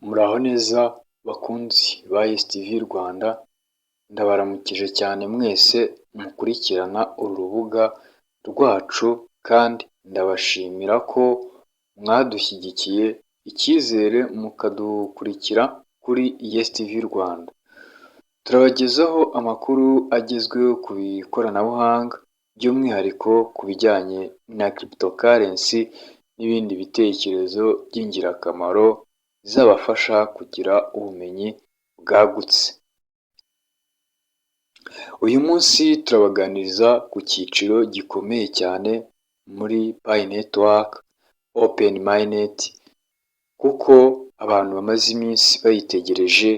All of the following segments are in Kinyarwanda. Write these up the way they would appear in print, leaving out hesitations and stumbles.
Muraho neza bakunzi ba YesTV Rwanda, ndabaramukije cyane mwese mukurikirana uru rubuga rwacu kandi ndabashimira ko mwadushyigikiye icyizere mukadukurikira kuri YesTV Rwanda. Turabagezaho amakuru agezweho ku ikoranabuhanga by'umwihariko ku bijyanye na cryptocurrency n'ibindi bitekerezo by'ingirakamaro bizabafasha kugira ubumenyi bwagutse. Uyu munsi turabaganiriza ku cyiciro gikomeye cyane muri Pi Network Open Mainnet, kuko abantu bamaze iminsi bayitegereje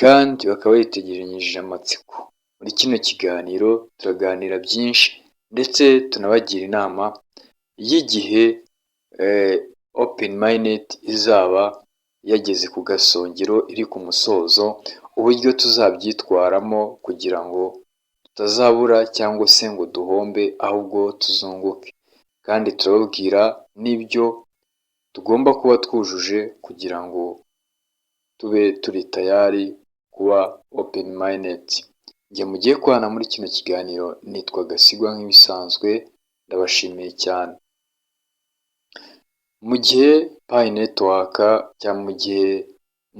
kandi bakaba bayitegeranyije amatsiko. Muri kino kiganiro turaganira byinshi ndetse tunabagira inama y'igihe Open Mainnet izaba yageze ku gasongero, iri ku musozo, uburyo tuzabyitwaramo kugira ngo tutazabura cyangwa se ngo duhombe ahubwo tuzunguke, kandi turababwira n'ibyo tugomba kuba twujuje kugira ngo tube turi tayari kuba Open Mainnet. Njye mugiye kubana muri kino kiganiro nitwa Gasigwa nk'ibisanzwe, ndabashimiye cyane. Mu gihe Pi Network cyangwa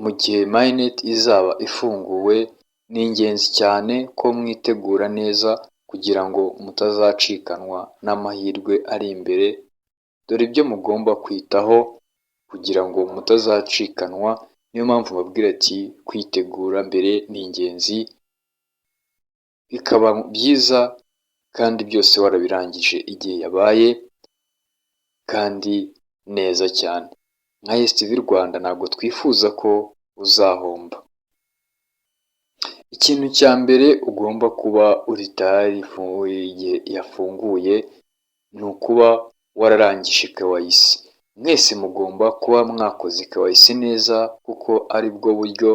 mu gihe Mainnet izaba ifunguwe, ni ingenzi cyane ko mwitegura neza kugira ngo mutazacikanwa n'amahirwe ari imbere. Dore ibyo mugomba kwitaho kugira ngo mutazacikanwa, niyo mpamvu mbabwira ati kwitegura mbere ni ingenzi, bikaba byiza kandi byose warabirangije igihe yabaye kandi neza cyane. Nka YesTV Rwanda ntabwo twifuza ko uzahomba. Ikintu cya mbere ugomba kuba uri tayari igihe yafunguye ni ukuba wararangije KYC. Mwese mugomba kuba mwakoze KYC neza, kuko ari bwo buryo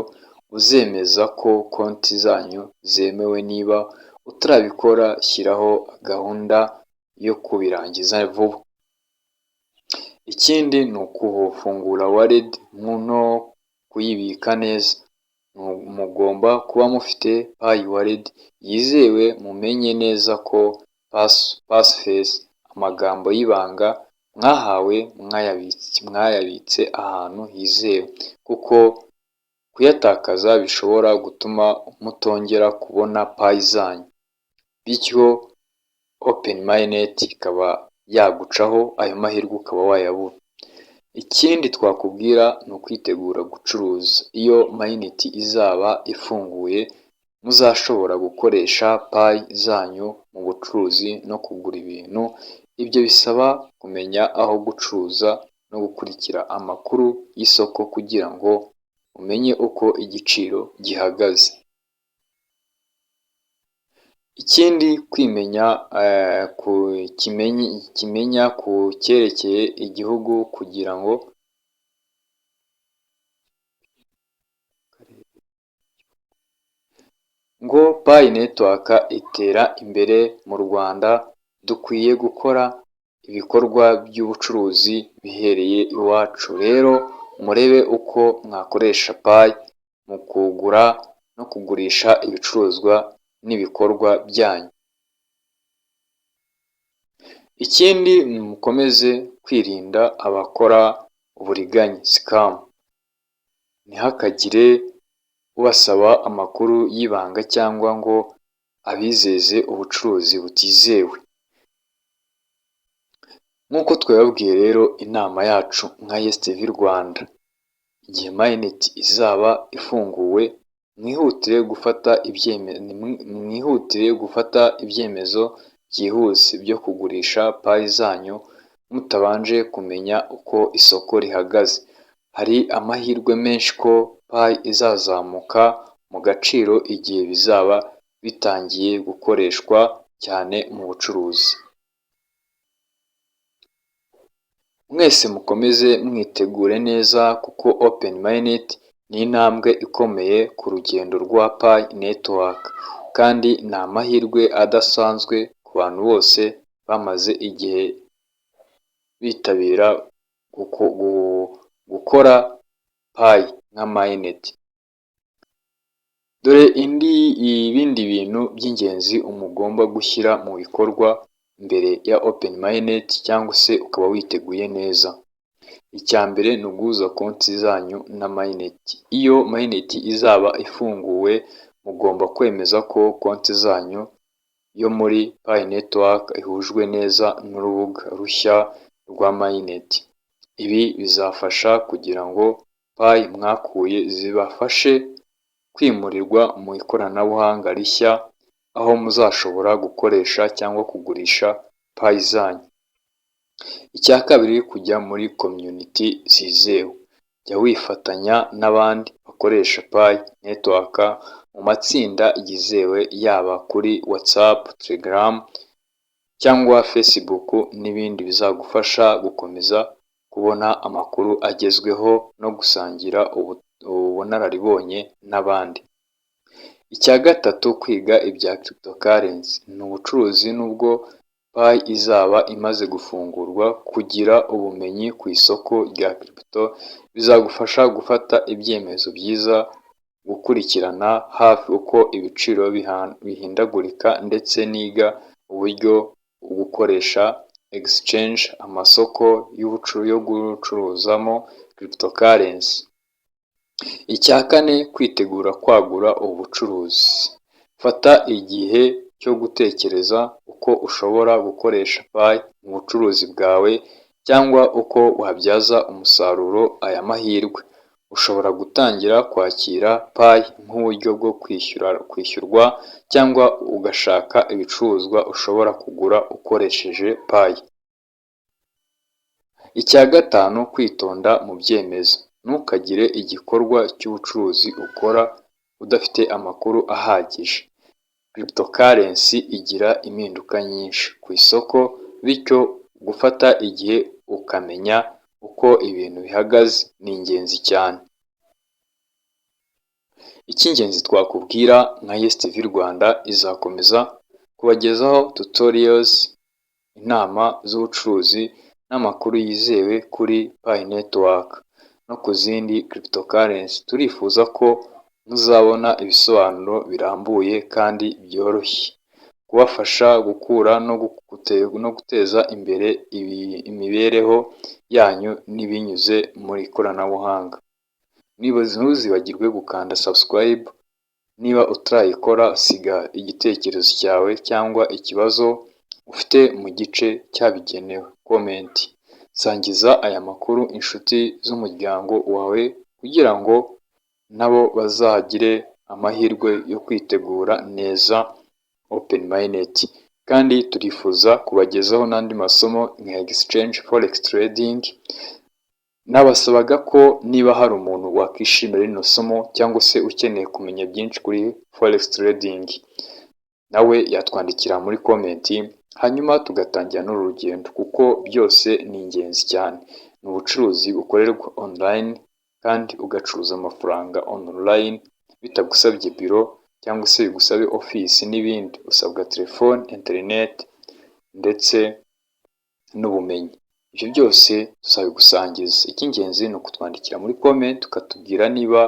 buzemeza ko konti zanyu zemewe. Niba utarabikora, shyiraho gahunda yo kubirangiza vuba. Ikindi ni ukufungura wallet no kuyibika neza. Mugomba kuba mufite Pi wallet yizewe, mumenye neza ko passphrase, amagambo y'ibanga mwahawe, mwayabitse ahantu hizewe, kuko kuyatakaza bishobora gutuma mutongera kubona Pi zanyu, bityo Open Mainnet ikaba yagucaho, ayo mahirwe ukaba wayabura. Ikindi twakubwira ni ukwitegura gucuruza. Iyo Mainnet izaba ifunguye, muzashobora gukoresha Pi zanyu mu bucuruzi no kugura ibintu. Ibyo bisaba kumenya aho gucuruza no gukurikira amakuru y'isoko kugira ngo umenye uko igiciro gihagaze. Ikindi kimenya ku cyerekeye igihugu kugira ngo Pi Network itera imbere mu Rwanda, dukwiye gukora ibikorwa by'ubucuruzi bihereye iwacu. Rero murebe uko mwakoresha Pi mu kugura no kugurisha ibicuruzwa n'ibikorwa byanyu. Ikindi mukomeze kwirinda abakora uburiganya, scam. Ntihakagire ubasaba amakuru y'ibanga cyangwa ngo abizeze ubucuruzi butizewe. Nk'uko twababwiye rero, inama yacu nka YesTV Rwanda, igihe Mainnet izaba ifunguwe, mwihutire gufata ibyemezo byihuse byo kugurisha Pi zanyu, mutabanje kumenya uko isoko rihagaze. Hari amahirwe menshi ko Pi izazamuka mu gaciro igihe bizaba bitangiye gukoreshwa cyane mu bucuruzi. Mwese mukomeze mwitegure neza, kuko Open Mainnet ni intambwe ikomeye ku rugendo rwa Pi Network, kandi ni amahirwe adasanzwe ku bantu bose bamaze igihe bitabira gukora payi nka mainnet. Dore ibindi bintu by'ingenzi mugomba gushyira mu bikorwa mbere ya open mainnet cyangwa se ukaba witeguye neza. Icya mbere ni uguhuza konti zanyu na mainnet. Iyo mainnet izaba ifunguwe mugomba kwemeza ko konti zanyu yo muri Pi network ihujwe neza n'urubuga rushya rwa mainnet. Ibi bizafasha kugira ngo Pi mwakuye zibafashe kwimurirwa mu ikoranabuhanga rishya, aho muzashobora gukoresha cyangwa kugurisha Pi zanyu. Icya kabiri, kujya muri community zizewe. Jya wifatanya n'abandi bakoresha Pi network mu matsinda yizewe, yaba kuri WhatsApp, Telegram cyangwa Facebook n'ibindi bizagufasha gukomeza kubona amakuru agezweho no gusangira ubunararibonye n'abandi. Icya gatatu, kwiga ibya cryptocurrency. Ni ubucuruzi nubwo Pi izaba imaze gufungurwa, kugira ubumenyi ku isoko rya crypto bizagufasha gufata ibyemezo byiza, gukurikirana hafi uko ibiciro bihindagurika ndetse niga uburyo gukoresha exchange, amasoko yo gucuruzamo cryptocurrency. Icya kane, kwitegura kwagura ubucuruzi. Fata igihe cyo gutekereza uko ushobora gukoresha Pi mu bucuruzi bwawe cyangwa uko wabyaza umusaruro aya mahirwe. Ushobora gutangira kwakira Pi nk'uburyo bwo kwishyurwa cyangwa ugashaka ibicuruzwa ushobora kugura ukoresheje Pi. Icya gatanu, kwitonda mu byemezo. Ntukagire igikorwa cy'ubucuruzi ukora udafite amakuru ahagije. Cryptocurrency igira impinduka nyinshi ku isoko, bityo gufata igihe ukamenya uko ibintu bihagaze ni ingenzi cyane. Icy'ingenzi twakubwira nka Yes TV Rwanda, izakomeza kubagezaho tutorials, inama z'ubucuruzi n'amakuru yizewe kuri Pi network no ku zindi cryptocurrency. Turifuza ko muzabona ibisobanuro birambuye kandi byoroshye, kubafasha gukura no guteza imbere imibereho yanyu n'ibinyuze mu ikoranabuhanga. Ntuzibagirwe gukanda subscribe. Niba utarayikora, siga igitekerezo cyawe cyangwa ikibazo ufite mu gice cyabigenewe comment. Sangiza aya makuru inshuti z'umuryango wawe kugira ngo nabo bazagire amahirwe yo kwitegura neza open mainnet. Kandi turifuza kubagezaho n'andi masomo nka exchange forex trading. Nabasabaga ko niba hari umuntu wakwishimira rino somo cyangwa se ukeneye kumenya byinshi kuri forex trading, nawe yatwandikira muri comment, hanyuma tugatangira n'uru rugendo, kuko byose ni ingenzi cyane. Ni ubucuruzi bukorerwa online kandi ugacuruza amafaranga online bitagusabye biro cyangwa se bigusabe office n'ibindi. Usabwa telefone, internet ndetse n'ubumenyi. Ibyo byose tuzabigusangiza. Icy'ingenzi ni ukutwandikira muri comment ukatubwira niba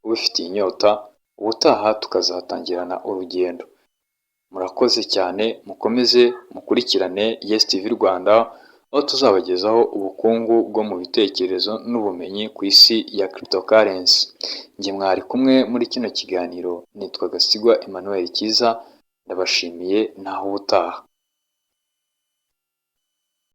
ubifitiye inyota, ubutaha tukazatangirana urugendo. Murakoze cyane, mukomeze mukurikirane Yes TV Rwanda, aho tuzabagezaho ubukungu bwo mu bitekerezo n'ubumenyi ku isi ya cryptocurrency. Njye mwari kumwe muri kino kiganiro, nitwa Gasigwa Emmanuel Kiza, ndabashimiye naho ubutaha.